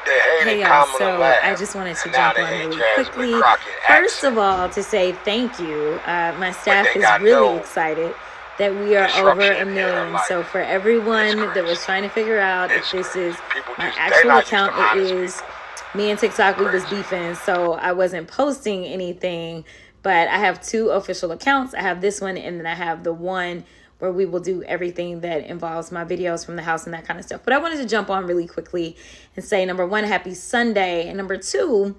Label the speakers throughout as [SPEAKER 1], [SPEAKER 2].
[SPEAKER 1] They hated
[SPEAKER 2] Hey y'all,
[SPEAKER 1] Kamala
[SPEAKER 2] so I
[SPEAKER 1] laughed,
[SPEAKER 2] just wanted to
[SPEAKER 1] and now
[SPEAKER 2] jump
[SPEAKER 1] they
[SPEAKER 2] on
[SPEAKER 1] hate
[SPEAKER 2] really
[SPEAKER 1] Jasmine
[SPEAKER 2] quickly.
[SPEAKER 1] Crockett
[SPEAKER 2] First
[SPEAKER 1] accent.
[SPEAKER 2] of all, to say thank you. My
[SPEAKER 1] But
[SPEAKER 2] staff
[SPEAKER 1] they
[SPEAKER 2] is
[SPEAKER 1] got
[SPEAKER 2] really
[SPEAKER 1] no
[SPEAKER 2] excited that we are over
[SPEAKER 1] disruption
[SPEAKER 2] a
[SPEAKER 1] in their
[SPEAKER 2] million. So
[SPEAKER 1] life.
[SPEAKER 2] for
[SPEAKER 1] It's
[SPEAKER 2] everyone that
[SPEAKER 1] crazy.
[SPEAKER 2] was trying to figure out if
[SPEAKER 1] It's
[SPEAKER 2] this
[SPEAKER 1] crazy.
[SPEAKER 2] is
[SPEAKER 1] People
[SPEAKER 2] my
[SPEAKER 1] just, they're
[SPEAKER 2] actual
[SPEAKER 1] not used to
[SPEAKER 2] account, it
[SPEAKER 1] honest
[SPEAKER 2] is.
[SPEAKER 1] people.
[SPEAKER 2] Me and TikTok, we was
[SPEAKER 1] Crazy.
[SPEAKER 2] beefing, so I wasn't posting anything. But I have two official accounts. I have this one, and then I have the one where we will do everything that involves my videos from the house and that kind of stuff. But I wanted to jump on really quickly and say, number one, happy Sunday. And number two,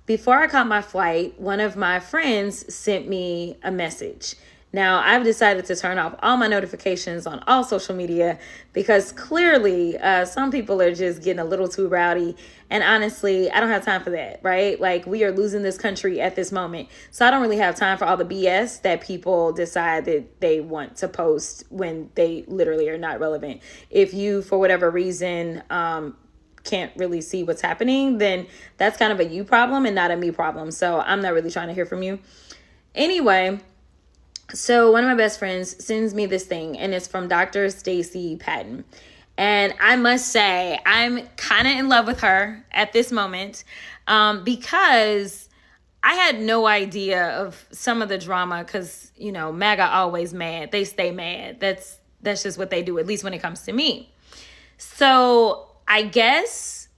[SPEAKER 2] before I caught my flight, one of my friends sent me a message. Now, I've decided to turn off all my notifications on all social media because clearly some people are just getting a little too rowdy. And honestly, I don't have time for that, right? Like, we are losing this country at this moment. So I don't really have time for all the BS that people decide that they want to post when they literally are not relevant. If you, for whatever reason, can't really see what's happening, then that's kind of a you problem and not a me problem. So I'm not really trying to hear from you. Anyway, so one of my best friends sends me this thing, and it's from Dr. Stacy Patton. And I must say, I'm kind of in love with her at this moment, because I had no idea of some of the drama because, MAGA always mad. They stay mad. That's just what they do, at least when it comes to me. So I guess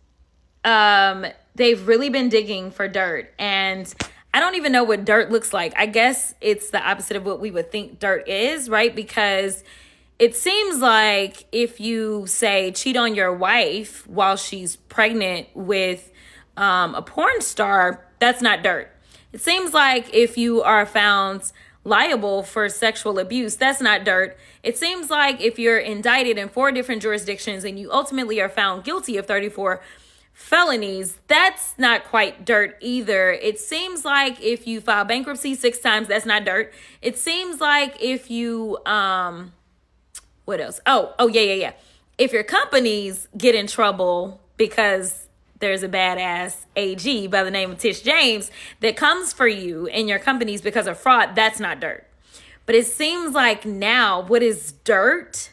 [SPEAKER 2] they've really been digging for dirt, and I don't even know what dirt looks like. I guess it's the opposite of what we would think dirt is, right? Because it seems like if you say cheat on your wife while she's pregnant with a porn star, that's not dirt. It seems like if you are found liable for sexual abuse, that's not dirt. It seems like if you're indicted in 4 different jurisdictions and you ultimately are found guilty of 34 felonies, that's not quite dirt either. It seems like if you file bankruptcy 6 times, that's not dirt. It seems like if you what else? Yeah. If your companies get in trouble because there's a badass AG by the name of Tish James that comes for you in your companies because of fraud, that's not dirt. But it seems like now what is dirt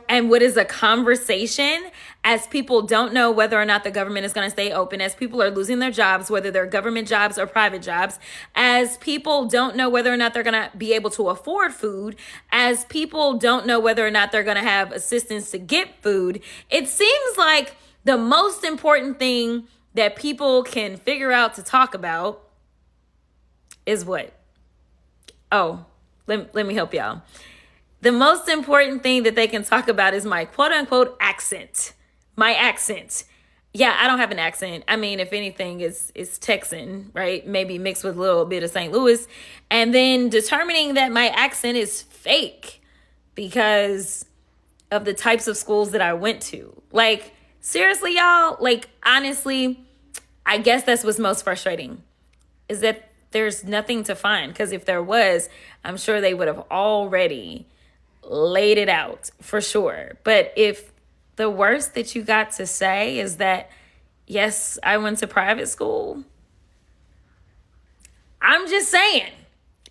[SPEAKER 2] and what is a conversation, as people don't know whether or not the government is going to stay open, as people are losing their jobs, whether they're government jobs or private jobs, as people don't know whether or not they're going to be able to afford food, as people don't know whether or not they're going to have assistance to get food. It seems like the most important thing that people can figure out to talk about is what? Oh, let me help y'all. The most important thing that they can talk about is my quote unquote accent. My accent. Yeah, I don't have an accent. I mean, if anything, it's Texan, right? Maybe mixed with a little bit of St. Louis. And then determining that my accent is fake because of the types of schools that I went to. Like, seriously, y'all, like, honestly, I guess that's what's most frustrating is that there's nothing to find. Because if there was, I'm sure they would have already laid it out for sure. But if the worst that you got to say is that, yes, I went to private school, I'm just saying,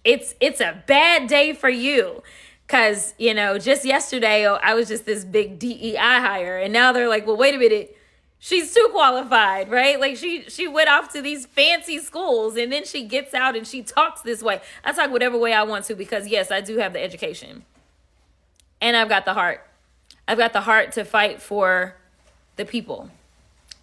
[SPEAKER 2] it's a bad day for you. Cause, just yesterday, I was just this big DEI hire. And now they're like, well, wait a minute. She's too qualified, right? Like she went off to these fancy schools and then she gets out and she talks this way. I talk whatever way I want to because, yes, I do have the education. And I've got the heart. I've got the heart to fight for the people.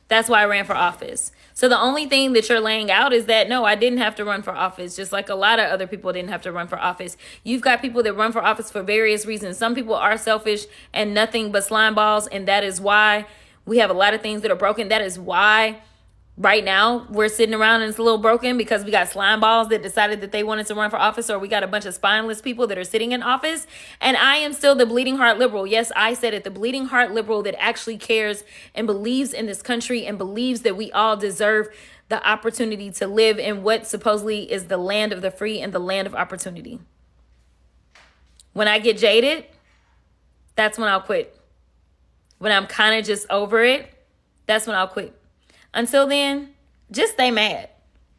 [SPEAKER 2] That's why I ran for office. So the only thing that you're laying out is that, no, I didn't have to run for office, just like a lot of other people didn't have to run for office. You've got people that run for office for various reasons. Some people are selfish and nothing but slime balls, and that is why we have a lot of things that are broken. That is why right now we're sitting around and it's a little broken because we got slime balls that decided that they wanted to run for office, or we got a bunch of spineless people that are sitting in office. And I am still the bleeding heart liberal. Yes, I said it, the bleeding heart liberal that actually cares and believes in this country and believes that we all deserve the opportunity to live in what supposedly is the land of the free and the land of opportunity. When I get jaded, that's when I'll quit. When I'm kind of just over it, that's when I'll quit. Until then, just stay mad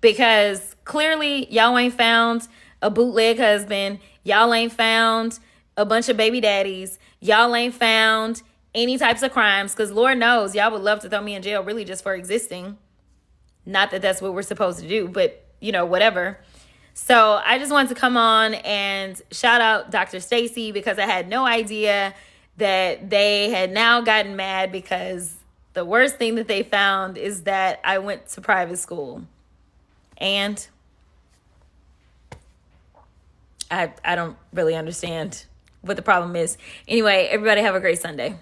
[SPEAKER 2] because clearly y'all ain't found a bootleg husband. Y'all ain't found a bunch of baby daddies. Y'all ain't found any types of crimes, because Lord knows y'all would love to throw me in jail really just for existing. Not that that's what we're supposed to do, but whatever. So I just wanted to come on and shout out Dr. Stacy, because I had no idea that they had now gotten mad because the worst thing that they found is that I went to private school. And I don't really understand what the problem is. Anyway, everybody have a great Sunday.